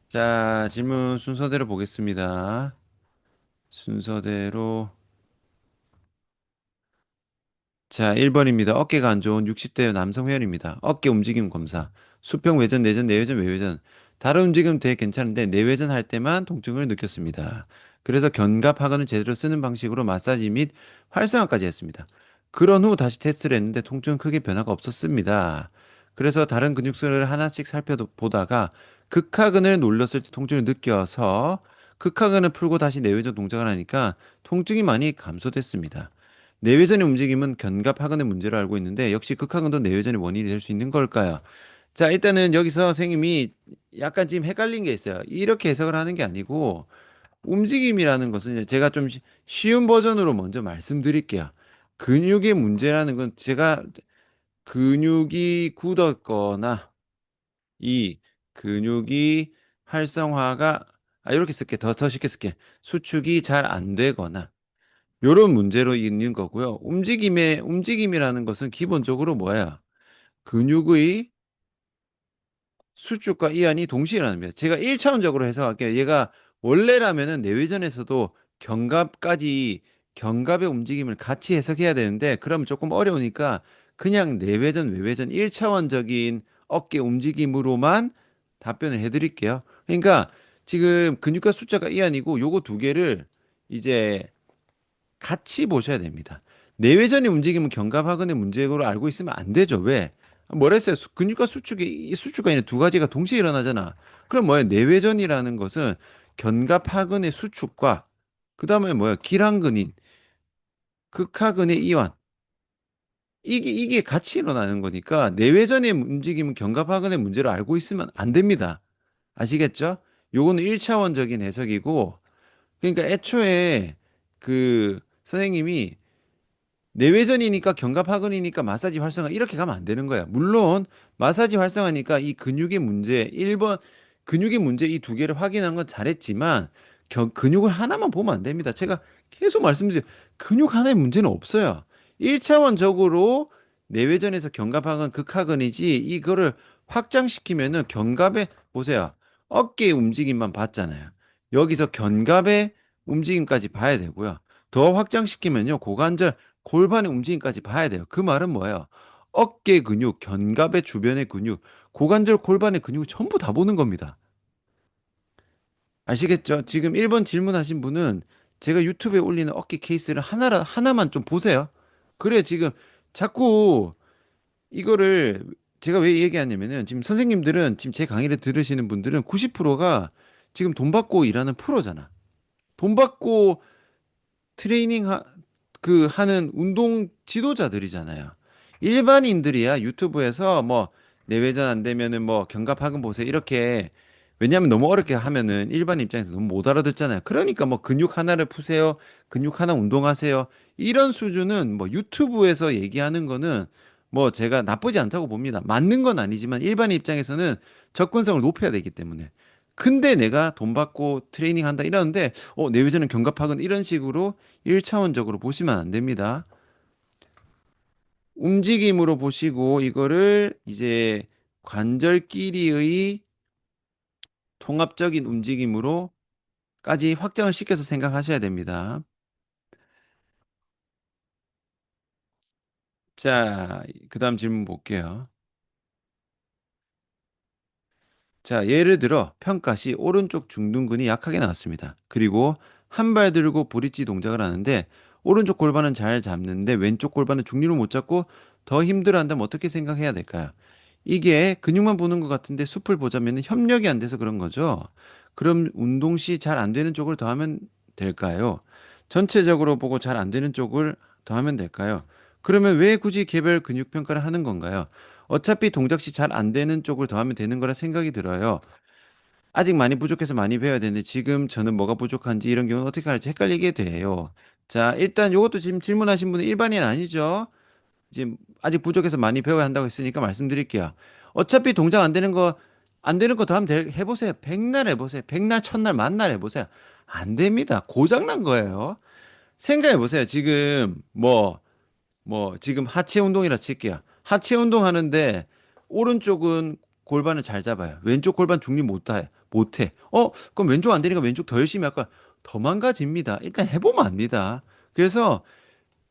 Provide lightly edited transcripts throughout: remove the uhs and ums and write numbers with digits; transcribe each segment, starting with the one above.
자, 질문 순서대로 보겠습니다. 순서대로. 자, 1번입니다. 어깨가 안 좋은 60대 남성 회원입니다. 어깨 움직임 검사. 수평 외전, 내전, 내외전, 외외전. 다른 움직임은 되게 괜찮은데 내외전 할 때만 통증을 느꼈습니다. 그래서 견갑하근을 제대로 쓰는 방식으로 마사지 및 활성화까지 했습니다. 그런 후 다시 테스트를 했는데 통증은 크게 변화가 없었습니다. 그래서 다른 근육들을 하나씩 살펴보다가 극하근을 눌렀을 때 통증을 느껴서 극하근을 풀고 다시 내외전 동작을 하니까 통증이 많이 감소됐습니다. 내외전의 움직임은 견갑하근의 문제로 알고 있는데 역시 극하근도 내외전의 원인이 될 수 있는 걸까요? 자, 일단은 여기서 선생님이 약간 지금 헷갈린 게 있어요. 이렇게 해석을 하는 게 아니고 움직임이라는 것은 이제 제가 좀 쉬운 버전으로 먼저 말씀드릴게요. 근육의 문제라는 건 제가 근육이 굳었거나 이 근육이 활성화가 이렇게 쓸게 더 쉽게 쓸게 수축이 잘 안 되거나 요런 문제로 있는 거고요. 움직임이라는 것은 기본적으로 뭐야? 근육의 수축과 이완이 동시에 일어납니다. 제가 1차원적으로 해석할게요. 얘가 원래라면은 내외전에서도 견갑까지 견갑의 움직임을 같이 해석해야 되는데 그러면 조금 어려우니까 그냥 내외전, 외외전 1차원적인 어깨 움직임으로만 답변을 해드릴게요. 그러니까 지금 근육과 숫자가 이완이고 요거 두 개를 이제 같이 보셔야 됩니다. 내외전의 움직임은 견갑하근의 문제로 알고 있으면 안 되죠. 왜? 뭐랬어요? 근육과 수축가 있는 두 가지가 동시에 일어나잖아. 그럼 뭐야? 내외전이라는 것은 견갑하근의 수축과 그 다음에 뭐야? 기랑근인 극하근의 이완 이게 같이 일어나는 거니까 내외전의 움직임은 견갑하근의 문제로 알고 있으면 안 됩니다. 아시겠죠? 요거는 1차원적인 해석이고 그러니까 애초에 그 선생님이 내외전이니까 견갑하근이니까 마사지 활성화 이렇게 가면 안 되는 거야. 물론 마사지 활성화니까 이 근육의 문제 1번 근육의 문제 이 두 개를 확인한 건 잘했지만 근육을 하나만 보면 안 됩니다. 제가 계속 말씀드린 근육 하나의 문제는 없어요. 1차원적으로 내외전에서 견갑하근 극하근이지 이거를 확장시키면은 견갑에 보세요. 어깨의 움직임만 봤잖아요. 여기서 견갑의 움직임까지 봐야 되고요. 더 확장시키면요. 고관절 골반의 움직임까지 봐야 돼요. 그 말은 뭐예요? 어깨 근육, 견갑의 주변의 근육, 고관절 골반의 근육을 전부 다 보는 겁니다. 아시겠죠? 지금 1번 질문하신 분은 제가 유튜브에 올리는 어깨 케이스를 하나만 좀 보세요. 그래, 지금 자꾸 이거를 제가 왜 얘기하냐면은 지금 선생님들은 지금 제 강의를 들으시는 분들은 90%가 지금 돈 받고 일하는 프로잖아. 돈 받고 하는 운동 지도자들이잖아요. 일반인들이야 유튜브에서 뭐 내외전 안 되면은 뭐 견갑하근 보세요 이렇게 왜냐하면 너무 어렵게 하면은 일반 입장에서 너무 못 알아듣잖아요. 그러니까 뭐 근육 하나를 푸세요, 근육 하나 운동하세요 이런 수준은 뭐 유튜브에서 얘기하는 거는 뭐 제가 나쁘지 않다고 봅니다. 맞는 건 아니지만 일반 입장에서는 접근성을 높여야 되기 때문에. 근데 내가 돈 받고 트레이닝 한다 이러는데 내외전은 견갑하근 이런 식으로 1차원적으로 보시면 안 됩니다. 움직임으로 보시고 이거를 이제 관절끼리의 통합적인 움직임으로까지 확장을 시켜서 생각하셔야 됩니다. 자, 그 다음 질문 볼게요. 자, 예를 들어 평가 시 오른쪽 중둔근이 약하게 나왔습니다. 그리고 한 발 들고 브릿지 동작을 하는데 오른쪽 골반은 잘 잡는데 왼쪽 골반은 중립을 못 잡고 더 힘들어한다면 어떻게 생각해야 될까요? 이게 근육만 보는 것 같은데 숲을 보자면 협력이 안 돼서 그런 거죠. 그럼 운동 시 잘 안 되는 쪽을 더 하면 될까요? 전체적으로 보고 잘 안 되는 쪽을 더 하면 될까요? 그러면 왜 굳이 개별 근육 평가를 하는 건가요? 어차피 동작 시 잘 안 되는 쪽을 더 하면 되는 거라 생각이 들어요. 아직 많이 부족해서 많이 배워야 되는데 지금 저는 뭐가 부족한지 이런 경우는 어떻게 할지 헷갈리게 돼요. 자, 일단 이것도 지금 질문하신 분은 일반인 아니죠? 지금 아직 부족해서 많이 배워야 한다고 했으니까 말씀드릴게요. 어차피 동작 안 되는 거 더 하면 해보세요. 백날 해보세요. 백날, 첫날, 만날 해보세요. 안 됩니다. 고장난 거예요. 생각해보세요. 지금 지금 하체 운동이라 칠게요. 하체 운동 하는데 오른쪽은 골반을 잘 잡아요. 왼쪽 골반 중립 못해. 그럼 왼쪽 안 되니까 왼쪽 더 열심히 할까? 더 망가집니다. 일단 해보면 압니다. 그래서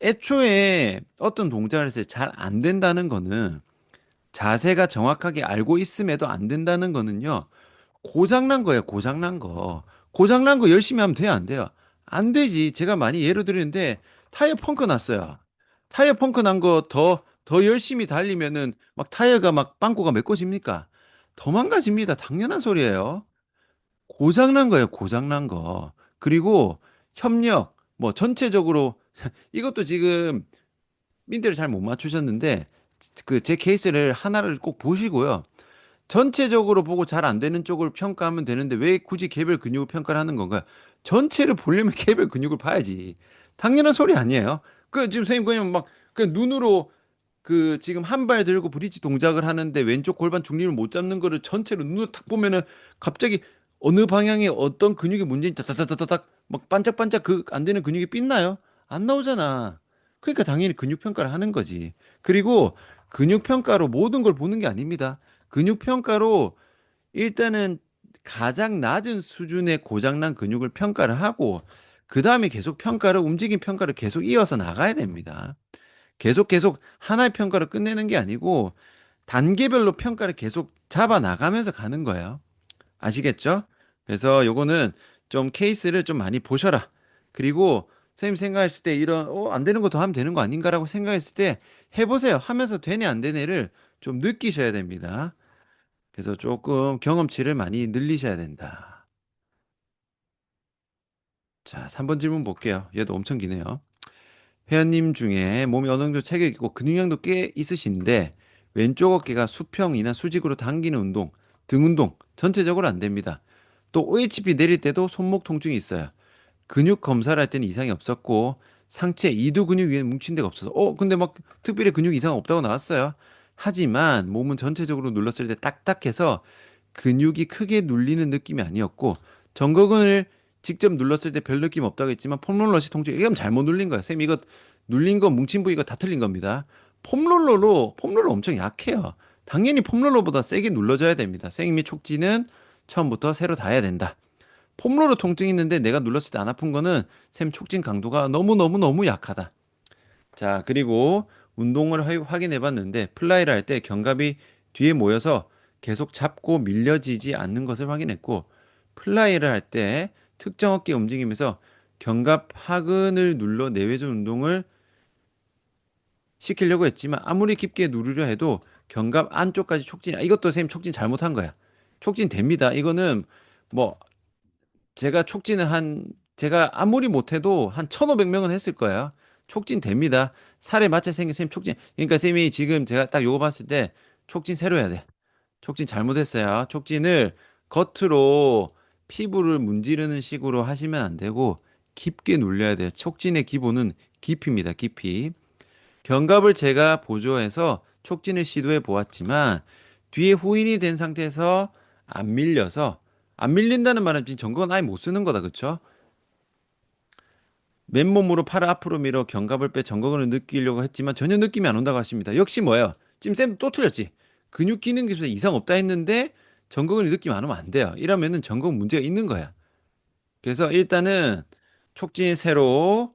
애초에 어떤 동작을 했을 때 잘 안 된다는 거는 자세가 정확하게 알고 있음에도 안 된다는 거는요. 고장난 거예요, 고장난 거. 고장난 거 열심히 하면 돼요, 안 돼요? 안 되지. 제가 많이 예를 드리는데 타이어 펑크 났어요. 타이어 펑크 난 거 더 열심히 달리면은 막 타이어가 막 빵꾸가 메꿔집니까? 더 망가집니다. 당연한 소리예요. 고장난 거예요, 고장난 거. 그리고 협력, 뭐 전체적으로 이것도 지금 민대를 잘 못 맞추셨는데 그 제 케이스를 하나를 꼭 보시고요. 전체적으로 보고 잘 안 되는 쪽을 평가하면 되는데 왜 굳이 개별 근육을 평가를 하는 건가요? 전체를 보려면 개별 근육을 봐야지. 당연한 소리 아니에요. 그 지금 선생님 그냥 막 그 눈으로 그 지금 한 발 들고 브릿지 동작을 하는데 왼쪽 골반 중립을 못 잡는 거를 전체로 눈으로 탁 보면은 갑자기 어느 방향에 어떤 근육이 문제인지 다다다다닥 막 반짝반짝 그 안 되는 근육이 삔나요? 안 나오잖아. 그러니까 당연히 근육 평가를 하는 거지. 그리고 근육 평가로 모든 걸 보는 게 아닙니다. 근육 평가로 일단은 가장 낮은 수준의 고장난 근육을 평가를 하고 그 다음에 계속 평가를 움직임 평가를 계속 이어서 나가야 됩니다. 계속 하나의 평가를 끝내는 게 아니고 단계별로 평가를 계속 잡아 나가면서 가는 거예요. 아시겠죠? 그래서 요거는 좀 케이스를 좀 많이 보셔라. 그리고 선생님 생각했을 때 이런 안 되는 거 더 하면 되는 거 아닌가라고 생각했을 때 해보세요. 하면서 되네 안 되네를 좀 느끼셔야 됩니다. 그래서 조금 경험치를 많이 늘리셔야 된다. 자, 3번 질문 볼게요. 얘도 엄청 기네요. 회원님 중에 몸이 어느 정도 체격 있고 근육량도 꽤 있으신데 왼쪽 어깨가 수평이나 수직으로 당기는 운동, 등 운동 전체적으로 안 됩니다. 또 OHP 내릴 때도 손목 통증이 있어요. 근육 검사를 할 때는 이상이 없었고 상체 이두 근육 위에 뭉친 데가 없어서 근데 막 특별히 근육 이상 없다고 나왔어요. 하지만 몸은 전체적으로 눌렀을 때 딱딱해서 근육이 크게 눌리는 느낌이 아니었고 정거근을 직접 눌렀을 때 별 느낌 없다고 했지만 폼롤러시 통증 이건 잘못 눌린 거야. 쌤 이거 눌린 거 뭉친 부위가 다 틀린 겁니다. 폼롤러 엄청 약해요. 당연히 폼롤러보다 세게 눌러줘야 됩니다. 생 및 촉진은 처음부터 새로 다 해야 된다. 폼롤러 통증이 있는데 내가 눌렀을 때 안 아픈 거는 샘 촉진 강도가 너무너무너무 약하다. 자, 그리고 운동을 확인해 봤는데 플라이를 할 때 견갑이 뒤에 모여서 계속 잡고 밀려지지 않는 것을 확인했고 플라이를 할 때 특정 어깨 움직이면서 견갑 하근을 눌러 내외전 운동을 시키려고 했지만 아무리 깊게 누르려 해도 견갑 안쪽까지 촉진이 이것도 선생님 촉진 잘못한 거야. 촉진 됩니다. 이거는 뭐 제가 아무리 못해도 한 1,500명은 했을 거예요. 촉진 됩니다. 살에 맞춰 생긴 쌤 촉진. 그러니까 쌤이 지금 제가 딱 요거 봤을 때 촉진 새로 해야 돼. 촉진 잘못했어요. 촉진을 겉으로 피부를 문지르는 식으로 하시면 안 되고 깊게 눌려야 돼요. 촉진의 기본은 깊이입니다. 깊이. 견갑을 제가 보조해서 촉진을 시도해 보았지만 뒤에 후인이 된 상태에서 안 밀려서 안 밀린다는 말은 지금 전거는 아예 못 쓰는 거다. 그쵸? 맨몸으로 팔을 앞으로 밀어 견갑을 빼 전거근을 느끼려고 했지만 전혀 느낌이 안 온다고 하십니다. 역시 뭐예요? 지금 쌤 또 틀렸지. 근육 기능 기술에 이상 없다 했는데 전거근이 느낌 안 오면 안 돼요. 이러면은 전거근 문제가 있는 거야. 그래서 일단은 촉진 새로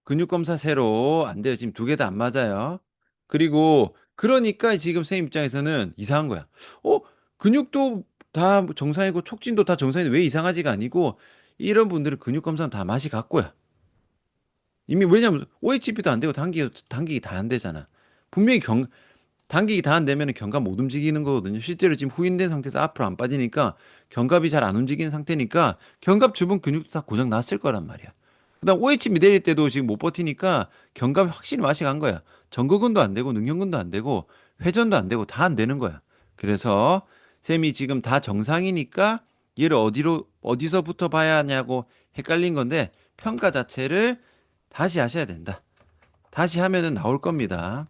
근육 검사 새로 안 돼요. 지금 두 개 다 안 맞아요. 그리고 그러니까 지금 쌤 입장에서는 이상한 거야. 어? 근육도 다 정상이고 촉진도 다 정상인데 왜 이상하지가 아니고 이런 분들은 근육 검사는 다 맛이 같고요. 이미 왜냐면 OHP도 안 되고 단기기 다 안 되잖아. 분명히 단기기 다 안 되면 견갑 못 움직이는 거거든요. 실제로 지금 후인된 상태에서 앞으로 안 빠지니까 견갑이 잘 안 움직이는 상태니까 견갑 주변 근육도 다 고장 났을 거란 말이야. 그다음 OHP 내릴 때도 지금 못 버티니까 견갑이 확실히 맛이 간 거야. 전거근도 안 되고 능형근도 안 되고 회전도 안 되고 다 안 되는 거야. 그래서 쌤이 지금 다 정상이니까 얘를 어디서부터 봐야 하냐고 헷갈린 건데 평가 자체를 다시 하셔야 된다. 다시 하면은 나올 겁니다.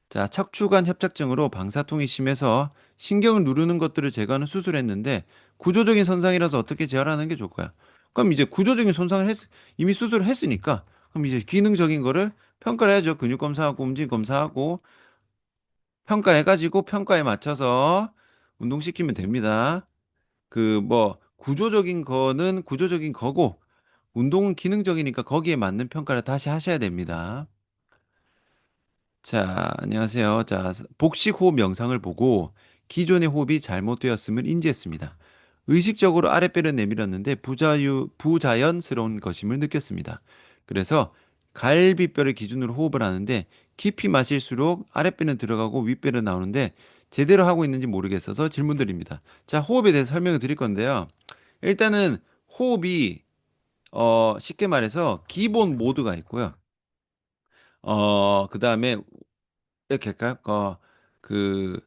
자, 척추관 협착증으로 방사통이 심해서 신경을 누르는 것들을 제거하는 수술을 했는데 구조적인 손상이라서 어떻게 재활하는 게 좋을까요? 그럼 이제 구조적인 손상을 이미 수술을 했으니까 그럼 이제 기능적인 거를 평가를 해야죠. 근육 검사하고 움직임 검사하고 평가해가지고 평가에 맞춰서 운동시키면 됩니다. 그 뭐 구조적인 거는 구조적인 거고 운동은 기능적이니까 거기에 맞는 평가를 다시 하셔야 됩니다. 자, 안녕하세요. 자, 복식 호흡 영상을 보고 기존의 호흡이 잘못되었음을 인지했습니다. 의식적으로 아랫배를 내밀었는데 부자연스러운 것임을 느꼈습니다. 그래서 갈비뼈를 기준으로 호흡을 하는데 깊이 마실수록 아랫배는 들어가고 윗배는 나오는데 제대로 하고 있는지 모르겠어서 질문드립니다. 자, 호흡에 대해서 설명을 드릴 건데요. 일단은 호흡이 쉽게 말해서 기본 모드가 있고요. 그다음에 이렇게 할까요? 그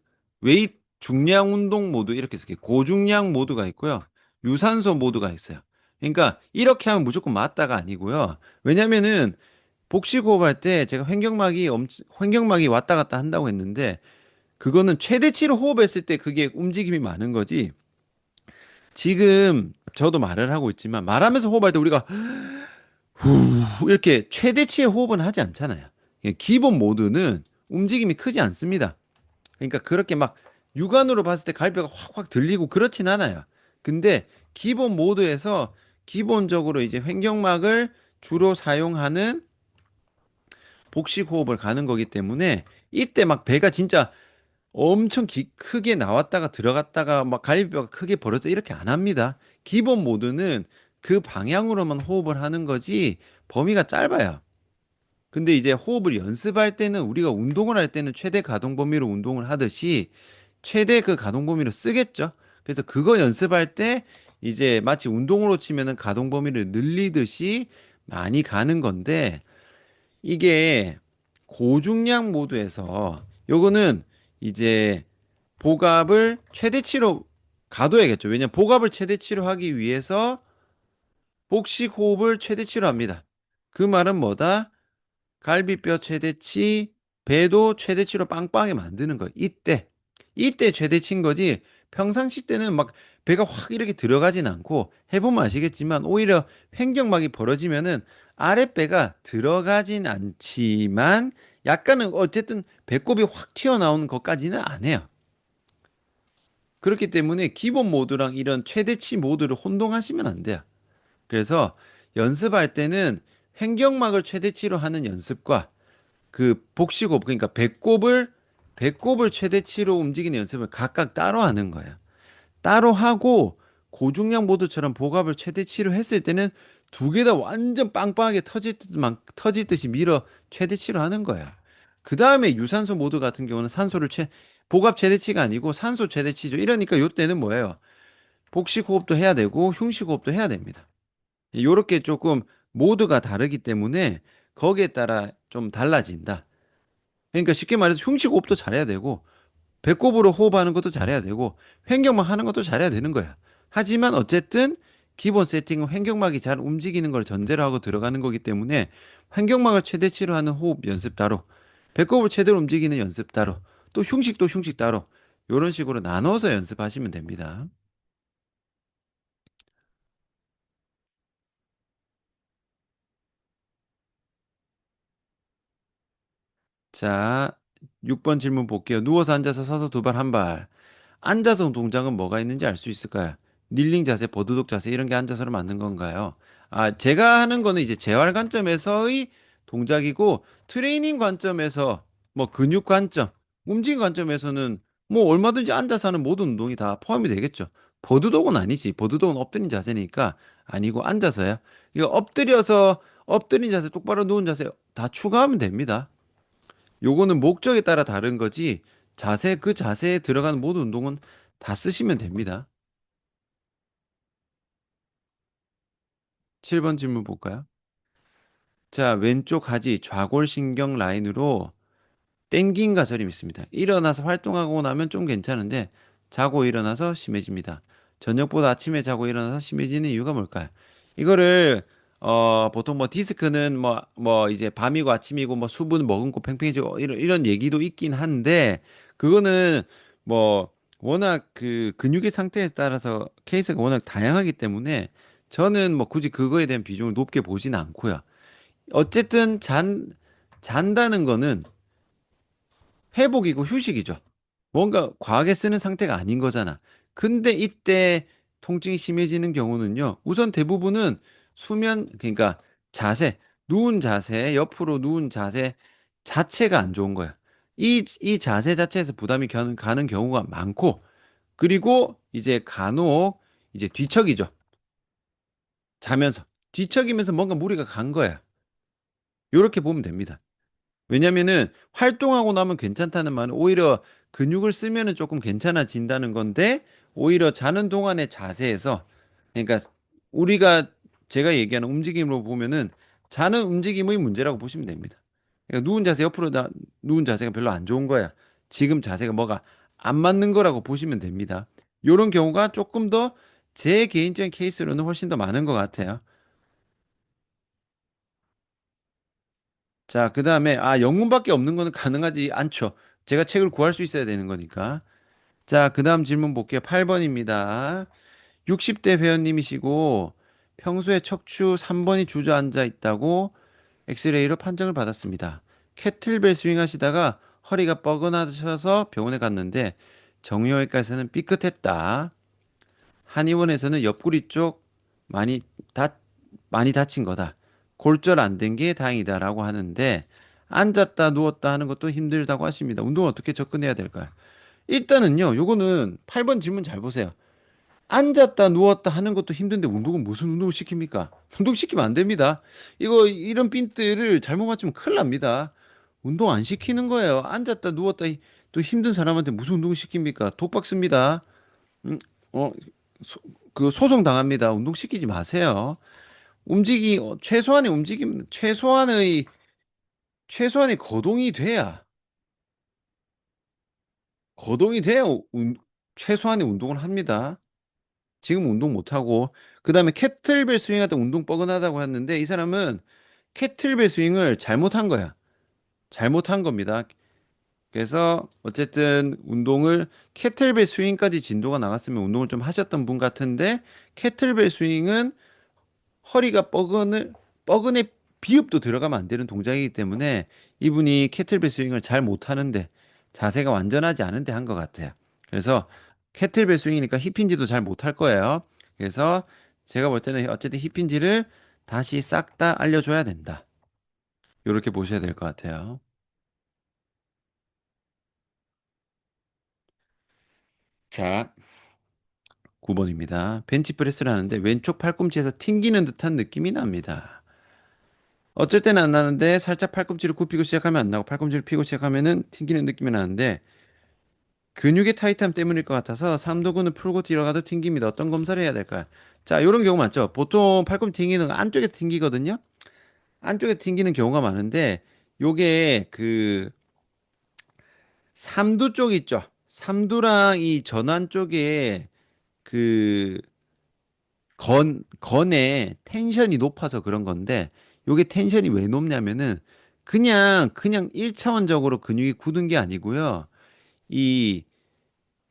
웨이트 중량 운동 모드 이렇게 있어요. 고중량 모드가 있고요. 유산소 모드가 있어요. 그러니까 이렇게 하면 무조건 맞다가 아니고요. 왜냐면은 복식 호흡할 때 제가 횡격막이 왔다 갔다 한다고 했는데 그거는 최대치로 호흡했을 때 그게 움직임이 많은 거지. 지금 저도 말을 하고 있지만 말하면서 호흡할 때 우리가 후 이렇게 최대치의 호흡은 하지 않잖아요. 기본 모드는 움직임이 크지 않습니다. 그러니까 그렇게 막 육안으로 봤을 때 갈비가 확확 들리고 그렇진 않아요. 근데 기본 모드에서 기본적으로 이제 횡격막을 주로 사용하는 복식 호흡을 가는 거기 때문에 이때 막 배가 진짜 엄청 크게 나왔다가 들어갔다가 막 갈비뼈가 크게 벌어져 이렇게 안 합니다. 기본 모드는 그 방향으로만 호흡을 하는 거지 범위가 짧아요. 근데 이제 호흡을 연습할 때는 우리가 운동을 할 때는 최대 가동 범위로 운동을 하듯이 최대 그 가동 범위로 쓰겠죠. 그래서 그거 연습할 때 이제 마치 운동으로 치면은 가동 범위를 늘리듯이 많이 가는 건데 이게 고중량 모드에서 요거는 이제 복압을 최대치로 가둬야겠죠. 왜냐면 복압을 최대치로 하기 위해서 복식 호흡을 최대치로 합니다. 그 말은 뭐다? 갈비뼈 최대치, 배도 최대치로 빵빵하게 만드는 거예요. 이때 최대치인 거지. 평상시 때는 막 배가 확 이렇게 들어가진 않고 해보면 아시겠지만 오히려 횡격막이 벌어지면은 아랫배가 들어가진 않지만 약간은 어쨌든 배꼽이 확 튀어나오는 것까지는 안 해요. 그렇기 때문에 기본 모드랑 이런 최대치 모드를 혼동하시면 안 돼요. 그래서 연습할 때는 횡격막을 최대치로 하는 연습과 그 복식호흡 그러니까 배꼽을 최대치로 움직이는 연습을 각각 따로 하는 거예요. 따로 하고 고중량 모드처럼 복압을 최대치로 했을 때는 두 개 다 완전 빵빵하게 터질 듯이 밀어 최대치로 하는 거예요. 그 다음에 유산소 모드 같은 경우는 복압 최대치가 아니고 산소 최대치죠. 이러니까 요때는 뭐예요? 복식 호흡도 해야 되고 흉식 호흡도 해야 됩니다. 요렇게 조금 모드가 다르기 때문에 거기에 따라 좀 달라진다. 그러니까 쉽게 말해서 흉식 호흡도 잘해야 되고 배꼽으로 호흡하는 것도 잘해야 되고 횡격막 하는 것도 잘해야 되는 거야. 하지만 어쨌든 기본 세팅은 횡격막이 잘 움직이는 걸 전제로 하고 들어가는 거기 때문에 횡격막을 최대치로 하는 호흡 연습 따로, 배꼽을 최대로 움직이는 연습 따로, 또 흉식도 흉식 따로 이런 식으로 나눠서 연습하시면 됩니다. 자, 6번 질문 볼게요. 누워서 앉아서 서서 두 발 한 발. 앉아서 동작은 뭐가 있는지 알 수 있을까요? 닐링 자세, 버드독 자세 이런 게 앉아서로 맞는 건가요? 아, 제가 하는 거는 이제 재활 관점에서의 동작이고 트레이닝 관점에서 뭐 근육 관점, 움직임 관점에서는 뭐 얼마든지 앉아서 하는 모든 운동이 다 포함이 되겠죠. 버드독은 아니지. 버드독은 엎드린 자세니까 아니고 앉아서요. 이거 엎드린 자세, 똑바로 누운 자세 다 추가하면 됩니다. 요거는 목적에 따라 다른 거지. 그 자세에 들어가는 모든 운동은 다 쓰시면 됩니다. 7번 질문 볼까요? 자, 왼쪽 하지 좌골신경 라인으로 땡긴가 저림 있습니다. 일어나서 활동하고 나면 좀 괜찮은데 자고 일어나서 심해집니다. 저녁보다 아침에 자고 일어나서 심해지는 이유가 뭘까요? 이거를 보통 뭐 디스크는 뭐 이제 밤이고 아침이고 뭐 수분 머금고 팽팽해지고 이런 얘기도 있긴 한데 그거는 뭐 워낙 그 근육의 상태에 따라서 케이스가 워낙 다양하기 때문에 저는 뭐 굳이 그거에 대한 비중을 높게 보지는 않고요. 어쨌든 잔다는 거는 회복이고 휴식이죠. 뭔가 과하게 쓰는 상태가 아닌 거잖아. 근데 이때 통증이 심해지는 경우는요. 우선 대부분은 수면, 그러니까 자세, 누운 자세, 옆으로 누운 자세 자체가 안 좋은 거야. 이 자세 자체에서 부담이 가는 경우가 많고, 그리고 이제 간혹 이제 뒤척이죠. 자면서. 뒤척이면서 뭔가 무리가 간 거야. 요렇게 보면 됩니다. 왜냐면은 활동하고 나면 괜찮다는 말은 오히려 근육을 쓰면은 조금 괜찮아진다는 건데 오히려 자는 동안의 자세에서 그러니까 우리가 제가 얘기하는 움직임으로 보면은 자는 움직임의 문제라고 보시면 됩니다. 그러니까 누운 자세 옆으로 누운 자세가 별로 안 좋은 거야. 지금 자세가 뭐가 안 맞는 거라고 보시면 됩니다. 요런 경우가 조금 더 제 개인적인 케이스로는 훨씬 더 많은 것 같아요. 자, 그 다음에, 영문밖에 없는 거는 가능하지 않죠. 제가 책을 구할 수 있어야 되는 거니까. 자, 그 다음 질문 볼게요. 8번입니다. 60대 회원님이시고, 평소에 척추 3번이 주저앉아 있다고 엑스레이로 판정을 받았습니다. 캐틀벨 스윙 하시다가 허리가 뻐근하셔서 병원에 갔는데, 정형외과에서는 삐끗했다. 한의원에서는 옆구리 쪽 많이 다 많이 다친 거다. 골절 안 된 게 다행이다라고 하는데 앉았다 누웠다 하는 것도 힘들다고 하십니다. 운동 어떻게 접근해야 될까요? 일단은요, 요거는 8번 질문 잘 보세요. 앉았다 누웠다 하는 것도 힘든데 운동은 무슨 운동을 시킵니까? 운동 시키면 안 됩니다. 이거 이런 핀트를 잘못 맞추면 큰일 납니다. 운동 안 시키는 거예요. 앉았다 누웠다 또 힘든 사람한테 무슨 운동을 시킵니까? 독박 씁니다. 음, 어, 소, 그 소송 당합니다. 운동 시키지 마세요. 최소한의 움직임, 최소한의 거동이 돼야 최소한의 운동을 합니다. 지금 운동 못 하고 그다음에 캐틀벨 스윙할 때 운동 뻐근하다고 했는데 이 사람은 캐틀벨 스윙을 잘못한 거야. 잘못한 겁니다. 그래서 어쨌든 운동을 캐틀벨 스윙까지 진도가 나갔으면 운동을 좀 하셨던 분 같은데 캐틀벨 스윙은 허리가 뻐근에 비읍도 들어가면 안 되는 동작이기 때문에 이분이 캐틀벨 스윙을 잘 못하는데 자세가 완전하지 않은데 한 것 같아요. 그래서 캐틀벨 스윙이니까 힙힌지도 잘 못할 거예요. 그래서 제가 볼 때는 어쨌든 힙힌지를 다시 싹 다 알려줘야 된다. 이렇게 보셔야 될 것 같아요. 자, 9번입니다. 벤치프레스를 하는데 왼쪽 팔꿈치에서 튕기는 듯한 느낌이 납니다. 어쩔 때는 안 나는데 살짝 팔꿈치를 굽히고 시작하면 안 나고 팔꿈치를 펴고 시작하면은 튕기는 느낌이 나는데 근육의 타이트함 때문일 것 같아서 삼두근을 풀고 들어가도 튕깁니다. 어떤 검사를 해야 될까요? 자, 이런 경우 많죠. 보통 팔꿈치 튕기는 거 안쪽에서 튕기거든요. 안쪽에서 튕기는 경우가 많은데 요게 그 삼두 쪽 있죠. 삼두랑 이 전완 쪽에 그 건에 텐션이 높아서 그런 건데 요게 텐션이 왜 높냐면은 그냥 1차원적으로 근육이 굳은 게 아니고요. 이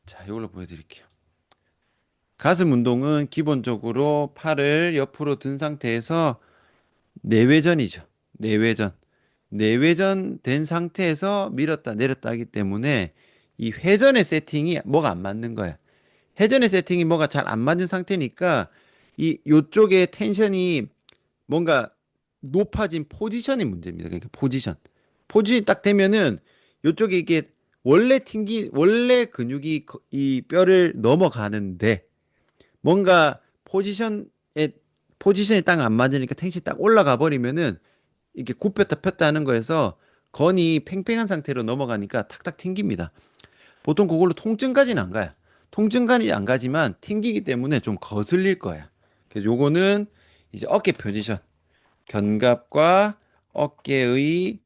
자, 이걸로 보여드릴게요. 가슴 운동은 기본적으로 팔을 옆으로 든 상태에서 내외전이죠. 내외전. 내외전 된 상태에서 밀었다 내렸다 하기 때문에 이 회전의 세팅이 뭐가 안 맞는 거야. 회전의 세팅이 뭐가 잘 안 맞는 상태니까 이 요쪽에 텐션이 뭔가 높아진 포지션이 문제입니다. 그러니까 포지션. 포지션이 딱 되면은 요쪽에 이게 원래 근육이 이 뼈를 넘어가는데 뭔가 포지션이 딱 안 맞으니까 텐션이 딱 올라가 버리면은 이게 굽혔다 폈다 하는 거에서 건이 팽팽한 상태로 넘어가니까 탁탁 튕깁니다. 보통 그걸로 통증까지는 안 가요. 통증까지 안 가지만 튕기기 때문에 좀 거슬릴 거야. 그래서 요거는 이제 어깨 포지션. 견갑과 어깨의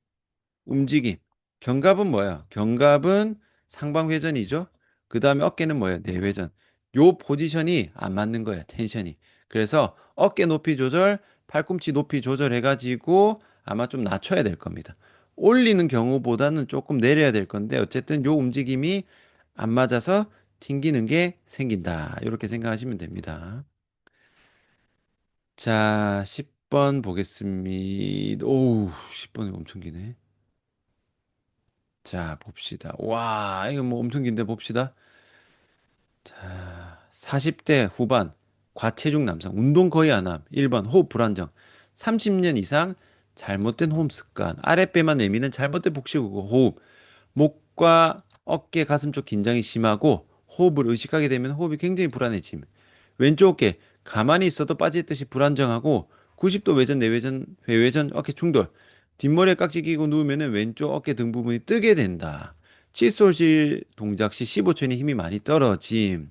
움직임. 견갑은 뭐야? 견갑은 상방회전이죠. 그 다음에 어깨는 뭐예요? 내회전. 요 포지션이 안 맞는 거예요. 텐션이. 그래서 어깨 높이 조절, 팔꿈치 높이 조절해가지고 아마 좀 낮춰야 될 겁니다. 올리는 경우보다는 조금 내려야 될 건데 어쨌든 요 움직임이 안 맞아서 튕기는 게 생긴다. 이렇게 생각하시면 됩니다. 자, 10번 보겠습니다. 오우, 10번이 엄청 기네. 자, 봅시다. 와, 이거 뭐 엄청 긴데 봅시다. 자, 40대 후반 과체중 남성 운동 거의 안 함. 1번 호흡 불안정. 30년 이상 잘못된 호흡 습관. 아랫배만 내미는 잘못된 복식 호흡. 목과 어깨, 가슴 쪽 긴장이 심하고 호흡을 의식하게 되면 호흡이 굉장히 불안해짐. 왼쪽 어깨 가만히 있어도 빠질 듯이 불안정하고 90도 외전, 내외전, 회외전 어깨 충돌. 뒷머리에 깍지 끼고 누우면 왼쪽 어깨 등 부분이 뜨게 된다. 칫솔질 동작 시 15초에 힘이 많이 떨어짐.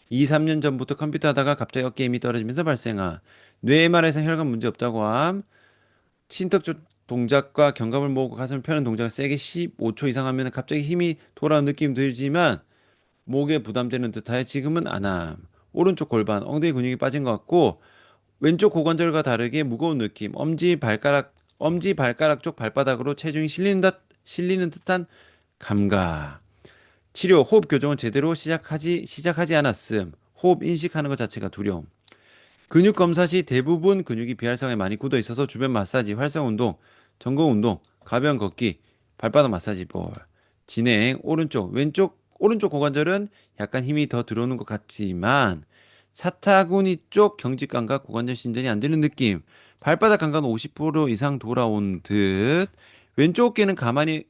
2, 3년 전부터 컴퓨터 하다가 갑자기 어깨 힘이 떨어지면서 발생함. 뇌 MRI에서 혈관 문제 없다고 함. 친턱 동작과 견갑을 모으고 가슴을 펴는 동작을 세게 15초 이상 하면 갑자기 힘이 돌아오는 느낌 들지만 목에 부담되는 듯하여 지금은 안 함. 오른쪽 골반, 엉덩이 근육이 빠진 것 같고 왼쪽 고관절과 다르게 무거운 느낌. 엄지 발가락 쪽 발바닥으로 체중이 실리는 듯한 감각. 치료, 호흡 교정은 제대로 시작하지 않았음. 호흡 인식하는 것 자체가 두려움. 근육 검사 시 대부분 근육이 비활성에 많이 굳어 있어서 주변 마사지, 활성 운동, 전공 운동, 가벼운 걷기, 발바닥 마사지 볼. 진행, 오른쪽 고관절은 약간 힘이 더 들어오는 것 같지만 사타구니 쪽 경직감과 고관절 신전이 안 되는 느낌. 발바닥 감각은 50% 이상 돌아온 듯. 왼쪽 어깨는 가만히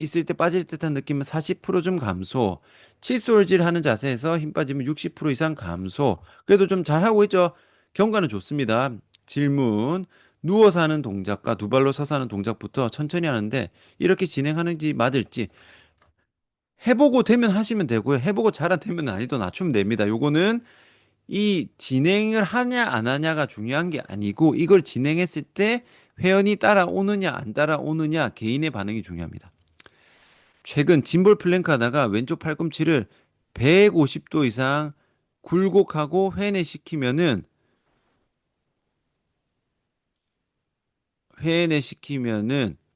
있을 때 빠질 듯한 느낌은 40%좀 감소. 칫솔질 하는 자세에서 힘 빠지면 60% 이상 감소. 그래도 좀 잘하고 있죠. 경과는 좋습니다. 질문. 누워서 하는 동작과 두 발로 서서 하는 동작부터 천천히 하는데 이렇게 진행하는지 맞을지 해보고 되면 하시면 되고요. 해보고 잘 안 되면 난이도 낮추면 됩니다. 요거는 이 진행을 하냐 안 하냐가 중요한 게 아니고 이걸 진행했을 때 회원이 따라오느냐 안 따라오느냐 개인의 반응이 중요합니다. 최근 짐볼 플랭크 하다가 왼쪽 팔꿈치를 150도 이상 굴곡하고 회내시키면은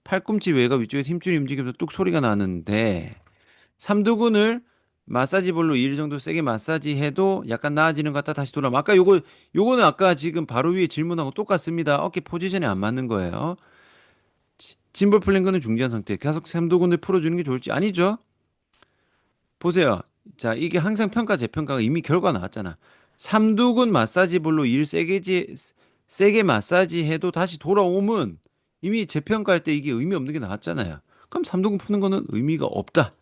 팔꿈치 외가 위쪽에서 힘줄이 움직이면서 뚝 소리가 나는데 삼두근을 마사지볼로 2일 정도 세게 마사지해도 약간 나아지는 것 같다 다시 돌아오면 아까 요거는 아까 지금 바로 위에 질문하고 똑같습니다. 어깨 포지션이 안 맞는 거예요. 짐볼 플랭크는 중지한 상태. 계속 삼두근을 풀어주는 게 좋을지 아니죠? 보세요. 자, 이게 항상 평가 재평가가 이미 결과 나왔잖아. 삼두근 마사지볼로 세게 마사지해도 다시 돌아오면 이미 재평가할 때 이게 의미 없는 게 나왔잖아요. 그럼 삼두근 푸는 거는 의미가 없다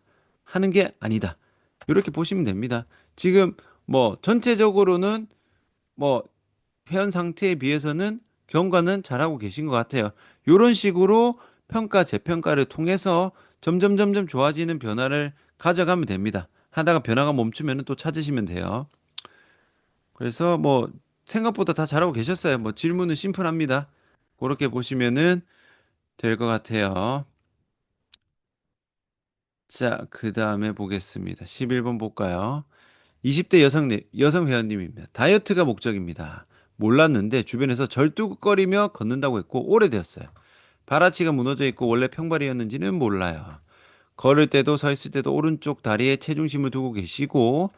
하는 게 아니다. 이렇게 보시면 됩니다. 지금 뭐 전체적으로는 뭐 회원 상태에 비해서는 경과는 잘하고 계신 것 같아요. 이런 식으로 평가, 재평가를 통해서 점점 좋아지는 변화를 가져가면 됩니다. 하다가 변화가 멈추면 또 찾으시면 돼요. 그래서 뭐 생각보다 다 잘하고 계셨어요. 뭐 질문은 심플합니다. 그렇게 보시면은 될 것 같아요. 자, 그 다음에 보겠습니다. 11번 볼까요? 20대 여성 회원님입니다. 다이어트가 목적입니다. 몰랐는데 주변에서 절뚝거리며 걷는다고 했고 오래되었어요. 발아치가 무너져 있고 원래 평발이었는지는 몰라요. 걸을 때도 서 있을 때도 오른쪽 다리에 체중심을 두고 계시고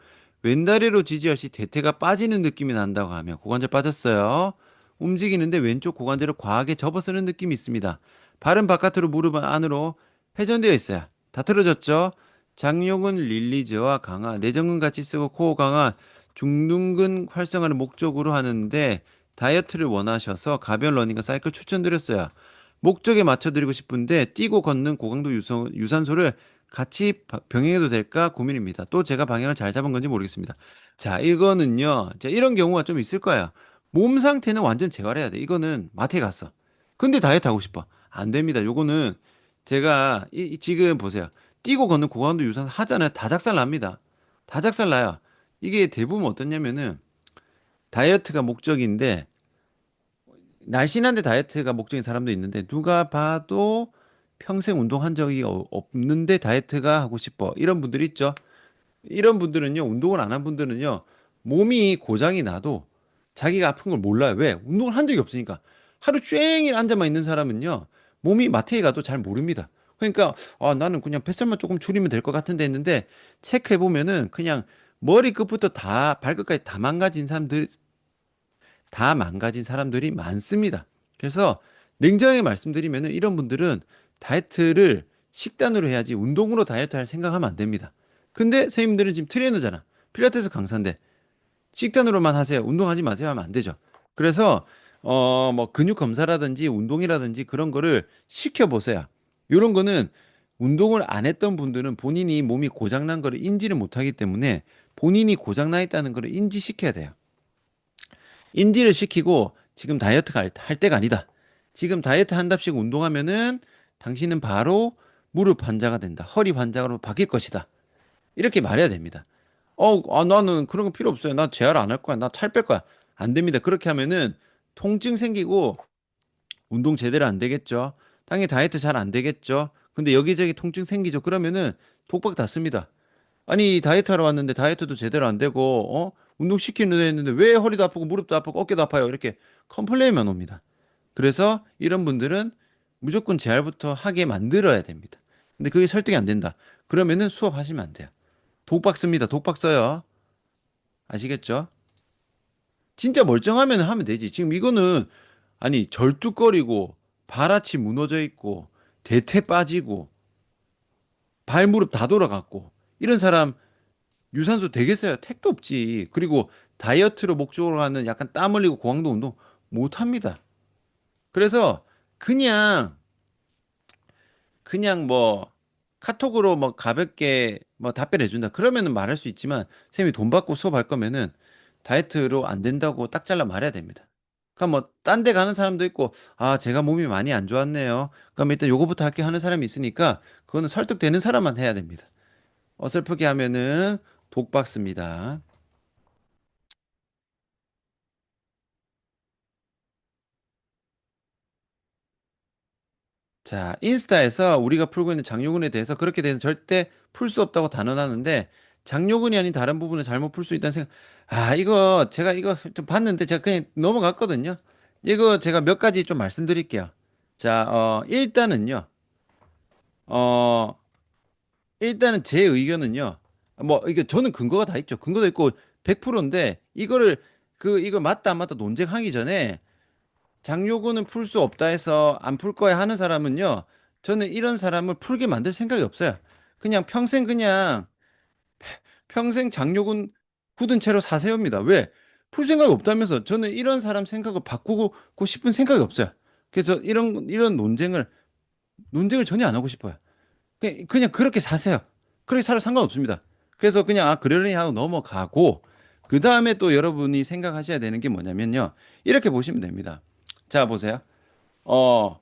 왼다리로 지지할 시 대퇴가 빠지는 느낌이 난다고 하며 고관절 빠졌어요. 움직이는데 왼쪽 고관절을 과하게 접어쓰는 느낌이 있습니다. 발은 바깥으로 무릎은 안으로 회전되어 있어요. 다 틀어졌죠? 장요근 릴리즈와 강화, 내전근 같이 쓰고 코어 강화, 중둔근 활성화를 목적으로 하는데 다이어트를 원하셔서 가벼운 러닝과 사이클 추천드렸어요. 목적에 맞춰드리고 싶은데 뛰고 걷는 고강도 유산소를 같이 병행해도 될까 고민입니다. 또 제가 방향을 잘 잡은 건지 모르겠습니다. 자, 이거는요. 자, 이런 경우가 좀 있을 거예요. 몸 상태는 완전 재활해야 돼. 이거는 마트에 갔어. 근데 다이어트 하고 싶어. 안 됩니다. 요거는 제가 지금 보세요. 뛰고 걷는 고강도 유산소 하잖아요. 다 작살 납니다. 다 작살 나요. 이게 대부분 어떻냐면은 다이어트가 목적인데 날씬한데 다이어트가 목적인 사람도 있는데 누가 봐도 평생 운동한 적이 없는데 다이어트가 하고 싶어. 이런 분들이 있죠. 이런 분들은요, 운동을 안 한 분들은요, 몸이 고장이 나도 자기가 아픈 걸 몰라요. 왜? 운동을 한 적이 없으니까. 하루 종일 앉아만 있는 사람은요, 몸이 마트에 가도 잘 모릅니다. 그러니까, 아, 나는 그냥 뱃살만 조금 줄이면 될 것 같은데 했는데, 체크해보면은 그냥 머리끝부터 발끝까지 다 망가진 사람들이 많습니다. 그래서 냉정하게 말씀드리면은 이런 분들은 다이어트를 식단으로 해야지 운동으로 다이어트 할 생각하면 안 됩니다. 근데 선생님들은 지금 트레이너잖아. 필라테스 강사인데 식단으로만 하세요. 운동하지 마세요 하면 안 되죠. 그래서 뭐 근육 검사라든지 운동이라든지 그런 거를 시켜보세요. 이런 거는 운동을 안 했던 분들은 본인이 몸이 고장난 거를 인지를 못하기 때문에 본인이 고장나 있다는 거를 인지시켜야 돼요. 인지를 시키고 지금 다이어트가 할 때가 아니다. 지금 다이어트 한답시고 운동하면은 당신은 바로 무릎 환자가 된다. 허리 환자로 바뀔 것이다. 이렇게 말해야 됩니다. 나는 그런 거 필요 없어요. 나 재활 안 할 거야. 나 살 뺄 거야. 안 됩니다. 그렇게 하면은 통증 생기고 운동 제대로 안 되겠죠. 당연히 다이어트 잘 안 되겠죠. 근데 여기저기 통증 생기죠. 그러면은 독박 닫습니다. 아니 다이어트 하러 왔는데 다이어트도 제대로 안 되고 운동 시키는 데 했는데 왜 허리도 아프고 무릎도 아프고 어깨도 아파요. 이렇게 컴플레인만 옵니다. 그래서 이런 분들은 무조건 재활부터 하게 만들어야 됩니다. 근데 그게 설득이 안 된다. 그러면은 수업하시면 안 돼요. 독박 씁니다. 독박 써요. 아시겠죠? 진짜 멀쩡하면 하면 되지. 지금 이거는 아니 절뚝거리고 발아치 무너져 있고 대퇴 빠지고 발 무릎 다 돌아갔고 이런 사람 유산소 되겠어요? 택도 없지. 그리고 다이어트로 목적으로 하는 약간 땀 흘리고 고강도 운동 못 합니다. 그래서 그냥 뭐 카톡으로 뭐 가볍게 뭐 답변해 준다. 그러면은 말할 수 있지만 쌤이 돈 받고 수업할 거면은 다이어트로 안 된다고 딱 잘라 말해야 됩니다. 그럼 뭐 딴 데 가는 사람도 있고 아 제가 몸이 많이 안 좋았네요. 그럼 일단 요거부터 할게 하는 사람이 있으니까 그거는 설득되는 사람만 해야 됩니다. 어설프게 하면은 독 받습니다. 자, 인스타에서 우리가 풀고 있는 장요근에 대해서 그렇게 대해서 절대 풀 수 없다고 단언하는데 장요근이 아닌 다른 부분을 잘못 풀 수 있다는 생각. 이거 제가 이거 좀 봤는데 제가 그냥 넘어갔거든요. 이거 제가 몇 가지 좀 말씀드릴게요. 자, 어, 일단은 제 의견은요. 뭐 이게 저는 근거가 다 있죠. 근거도 있고 100%인데 이거를 이거 맞다 안 맞다 논쟁하기 전에 장요구는 풀 수 없다 해서 안 풀 거야 하는 사람은요. 저는 이런 사람을 풀게 만들 생각이 없어요. 그냥 평생 장요군 굳은 채로 사세요입니다. 왜? 풀 생각이 없다면서 저는 이런 사람 생각을 바꾸고 싶은 생각이 없어요. 그래서 이런 논쟁을 전혀 안 하고 싶어요. 그냥 그렇게 사세요. 그렇게 살아 상관없습니다. 그래서 그냥 그러려니 하고 넘어가고 그 다음에 또 여러분이 생각하셔야 되는 게 뭐냐면요. 이렇게 보시면 됩니다. 자, 보세요. 어,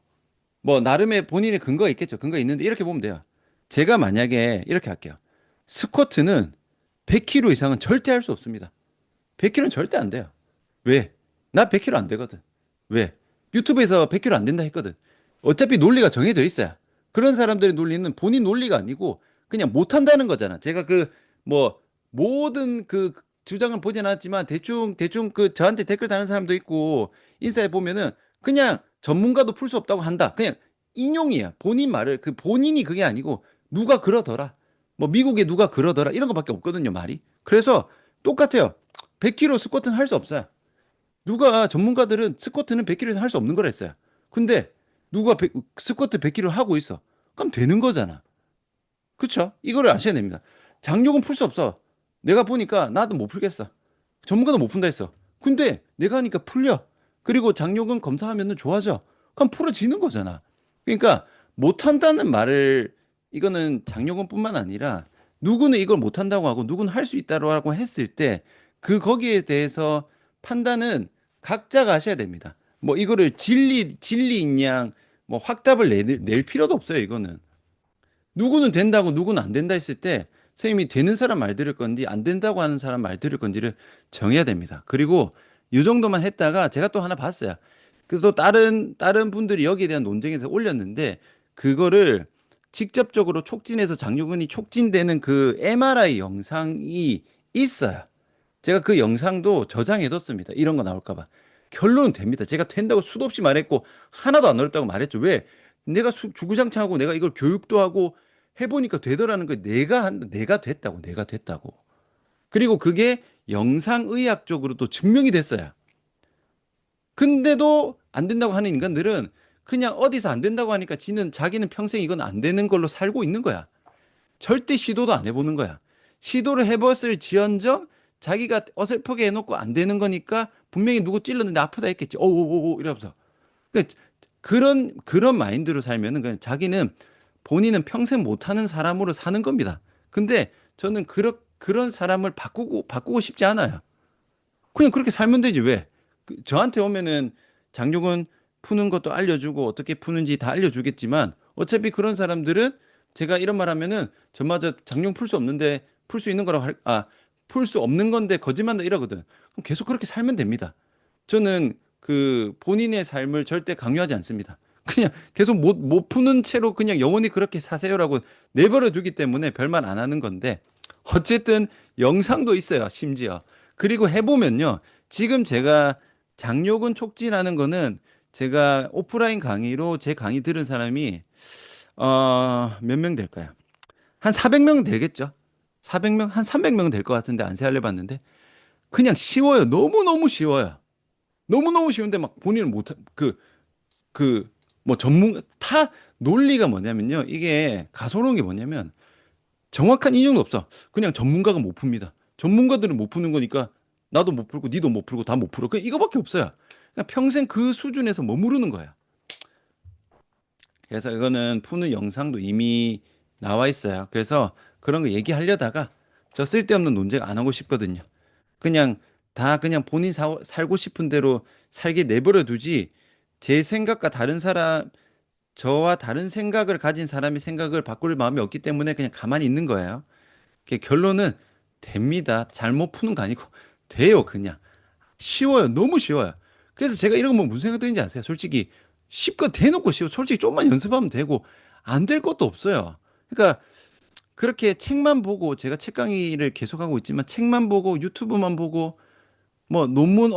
뭐 나름의 본인의 근거가 있겠죠. 근거 있는데 이렇게 보면 돼요. 제가 만약에 이렇게 할게요. 스쿼트는 100kg 이상은 절대 할 수 없습니다. 100kg는 절대 안 돼요. 왜? 나 100kg 안 되거든. 왜? 유튜브에서 100kg 안 된다 했거든. 어차피 논리가 정해져 있어요. 그런 사람들의 논리는 본인 논리가 아니고 그냥 못 한다는 거잖아. 제가 뭐 모든 주장을 보진 않았지만 대충 저한테 댓글 다는 사람도 있고 인스타에 보면은 그냥 전문가도 풀 수 없다고 한다. 그냥 인용이야. 본인 말을 본인이 그게 아니고 누가 그러더라. 뭐 미국에 누가 그러더라. 이런 거밖에 없거든요, 말이. 그래서 똑같아요. 100kg 스쿼트는 할 수 없어요. 누가 전문가들은 스쿼트는 100kg에서 할 수 없는 거라 했어요. 근데 누가 스쿼트 100kg 하고 있어. 그럼 되는 거잖아. 그쵸? 이거를 아셔야 됩니다. 장력은 풀 수 없어. 내가 보니까 나도 못 풀겠어. 전문가도 못 푼다 했어. 근데 내가 하니까 풀려. 그리고 장력은 검사하면 좋아져. 그럼 풀어지는 거잖아. 그러니까 못한다는 말을 이거는 장력은뿐만 아니라 누구는 이걸 못한다고 하고 누구는 할 수 있다고 했을 때 거기에 대해서 판단은 각자가 하셔야 됩니다. 뭐 이거를 진리인 양 뭐 확답을 낼 필요도 없어요. 이거는. 누구는 된다고 누구는 안 된다 했을 때 선생님이 되는 사람 말 들을 건지 안 된다고 하는 사람 말 들을 건지를 정해야 됩니다. 그리고 이 정도만 했다가 제가 또 하나 봤어요. 그또 다른 분들이 여기에 대한 논쟁에서 올렸는데 그거를 직접적으로 촉진해서 장요근이 촉진되는 그 MRI 영상이 있어요. 제가 그 영상도 저장해뒀습니다. 이런 거 나올까 봐. 결론은 됩니다. 제가 된다고 수도 없이 말했고 하나도 안 어렵다고 말했죠. 왜? 내가 주구장창하고 내가 이걸 교육도 하고 해보니까 되더라는 거 내가 됐다고 내가 됐다고. 그리고 그게 영상의학적으로 또 증명이 됐어요. 근데도 안 된다고 하는 인간들은 그냥 어디서 안 된다고 하니까 자기는 평생 이건 안 되는 걸로 살고 있는 거야. 절대 시도도 안 해보는 거야. 시도를 해봤을 지언정 자기가 어설프게 해놓고 안 되는 거니까 분명히 누구 찔렀는데 아프다 했겠지. 오오오오 이러면서. 그러니까 그런 마인드로 살면은 그냥 자기는 본인은 평생 못하는 사람으로 사는 겁니다. 근데 저는 그런 사람을 바꾸고 싶지 않아요. 그냥 그렇게 살면 되지 왜? 저한테 오면은 장요근 푸는 것도 알려주고 어떻게 푸는지 다 알려주겠지만 어차피 그런 사람들은 제가 이런 말 하면은 저마저 장용 풀 수 없는데 풀 수 있는 거라고 풀 수 없는 건데 거짓말한다 이러거든. 그럼 계속 그렇게 살면 됩니다. 저는 그 본인의 삶을 절대 강요하지 않습니다. 그냥 계속 못 푸는 채로 그냥 영원히 그렇게 사세요라고 내버려 두기 때문에 별말 안 하는 건데 어쨌든 영상도 있어요, 심지어. 그리고 해보면요. 지금 제가 장요근 촉진하는 거는 제가 오프라인 강의로 제 강의 들은 사람이 몇 명 될까요? 한 400명 되겠죠? 400명? 한 300명 될 것 같은데 안 세알려 봤는데 그냥 쉬워요. 너무너무 쉬워요. 너무너무 쉬운데 막 본인은 못, 뭐 논리가 뭐냐면요. 이게 가소로운 게 뭐냐면 정확한 인정도 없어. 그냥 전문가가 못 풉니다. 전문가들은 못 푸는 거니까 나도 못 풀고 니도 못 풀고 다 못 풀어. 그냥 이거밖에 없어요. 그냥 평생 그 수준에서 머무르는 거야. 그래서 이거는 푸는 영상도 이미 나와 있어요. 그래서 그런 거 얘기하려다가 저 쓸데없는 논쟁 안 하고 싶거든요. 그냥 그냥 본인 살고 싶은 대로 살게 내버려 두지 제 생각과 다른 사람 저와 다른 생각을 가진 사람의 생각을 바꿀 마음이 없기 때문에 그냥 가만히 있는 거예요. 결론은 됩니다. 잘못 푸는 거 아니고 돼요, 그냥. 쉬워요. 너무 쉬워요. 그래서 제가 이런 거 무슨 생각 드는지 아세요? 솔직히 쉽고 대놓고 쉬워. 솔직히 좀만 연습하면 되고 안 될 것도 없어요. 그러니까 그렇게 책만 보고 제가 책 강의를 계속하고 있지만 책만 보고 유튜브만 보고 뭐 논문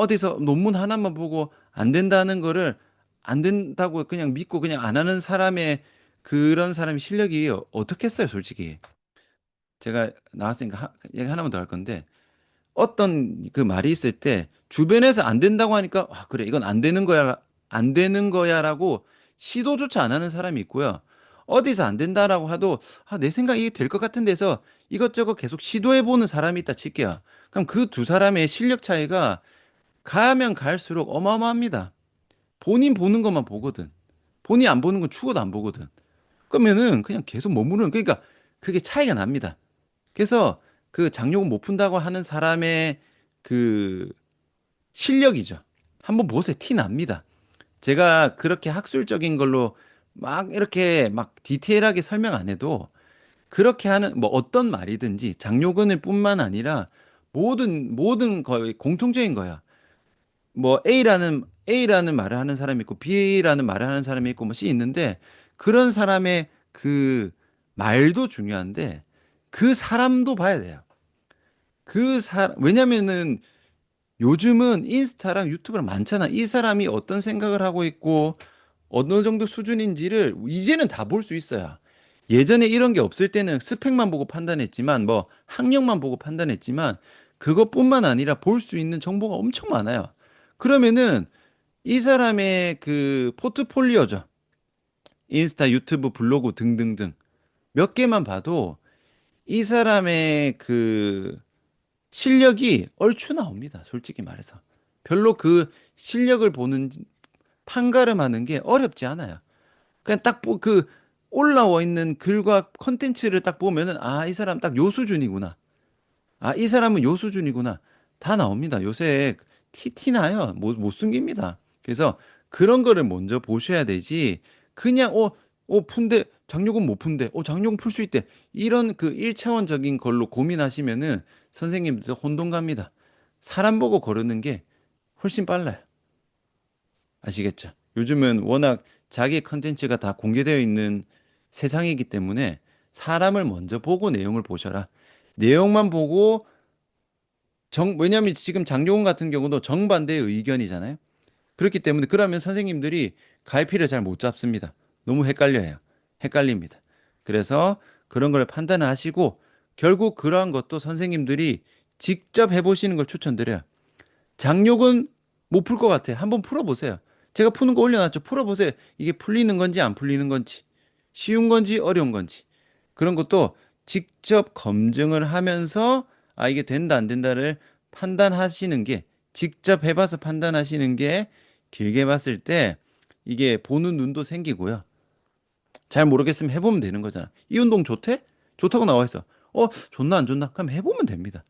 하나만 보고 안 된다는 거를 안 된다고 그냥 믿고 그냥 안 하는 사람의 그런 사람의 실력이 어떻겠어요, 솔직히. 제가 나왔으니까 얘기 하나만 더 할 건데 어떤 그 말이 있을 때 주변에서 안 된다고 하니까 그래 이건 안 되는 거야라고 시도조차 안 하는 사람이 있고요. 어디서 안 된다라고 하도 내 생각이 될 것 같은 데서 이것저것 계속 시도해 보는 사람이 있다 칠게요. 그럼 그 두 사람의 실력 차이가 가면 갈수록 어마어마합니다. 본인 보는 것만 보거든. 본인 안 보는 건 죽어도 안 보거든. 그러면은 그냥 계속 머무르는 그러니까 그게 차이가 납니다. 그래서 그 장요금 못 푼다고 하는 사람의 그 실력이죠. 한번 보세요. 티 납니다. 제가 그렇게 학술적인 걸로 막 이렇게 막 디테일하게 설명 안 해도 그렇게 하는 뭐 어떤 말이든지 장요근을 뿐만 아니라 모든 거의 공통적인 거야. 뭐 A라는 말을 하는 사람이 있고 B라는 말을 하는 사람이 있고 뭐 C 있는데 그런 사람의 그 말도 중요한데 그 사람도 봐야 돼요. 왜냐면은 요즘은 인스타랑 유튜브랑 많잖아. 이 사람이 어떤 생각을 하고 있고 어느 정도 수준인지를 이제는 다 볼 수 있어요. 예전에 이런 게 없을 때는 스펙만 보고 판단했지만 뭐 학력만 보고 판단했지만 그것뿐만 아니라 볼 수 있는 정보가 엄청 많아요. 그러면은 이 사람의 그 포트폴리오죠. 인스타, 유튜브, 블로그 등등등 몇 개만 봐도 이 사람의 그 실력이 얼추 나옵니다. 솔직히 말해서. 별로 그 실력을 판가름하는 게 어렵지 않아요. 그냥 그 올라와 있는 글과 컨텐츠를 딱 보면은 이 사람 딱 요 수준이구나. 이 사람은 요 수준이구나. 다 나옵니다. 요새 티 나요. 못 숨깁니다. 그래서 그런 거를 먼저 보셔야 되지. 그냥 푼대 장요금 못 푼대. 장요금 풀 수 있대. 이런 그 1차원적인 걸로 고민하시면은 선생님들 혼돈 갑니다. 사람 보고 거르는 게 훨씬 빨라요. 아시겠죠? 요즘은 워낙 자기 컨텐츠가 다 공개되어 있는 세상이기 때문에 사람을 먼저 보고 내용을 보셔라. 내용만 보고 왜냐하면 지금 장용훈 같은 경우도 정반대의 의견이잖아요. 그렇기 때문에 그러면 선생님들이 갈피를 잘 못 잡습니다. 너무 헷갈려요. 헷갈립니다. 그래서 그런 걸 판단하시고 결국 그러한 것도 선생님들이 직접 해보시는 걸 추천드려요. 장욕은 못 풀 것 같아. 한번 풀어보세요. 제가 푸는 거 올려놨죠. 풀어보세요. 이게 풀리는 건지 안 풀리는 건지, 쉬운 건지 어려운 건지. 그런 것도 직접 검증을 하면서 아, 이게 된다, 안 된다를 판단하시는 게, 직접 해봐서 판단하시는 게 길게 봤을 때 이게 보는 눈도 생기고요. 잘 모르겠으면 해보면 되는 거잖아. 이 운동 좋대? 좋다고 나와 있어. 좋나 안 좋나? 그럼 해보면 됩니다.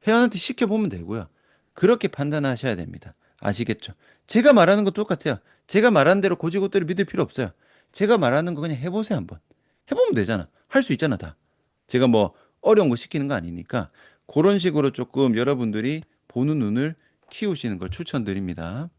회원한테 시켜보면 되고요. 그렇게 판단하셔야 됩니다. 아시겠죠? 제가 말하는 거 똑같아요. 제가 말하는 대로 고지고대로 믿을 필요 없어요. 제가 말하는 거 그냥 해보세요, 한번. 해보면 되잖아. 할 수 있잖아, 다. 제가 뭐 어려운 거 시키는 거 아니니까 그런 식으로 조금 여러분들이 보는 눈을 키우시는 걸 추천드립니다.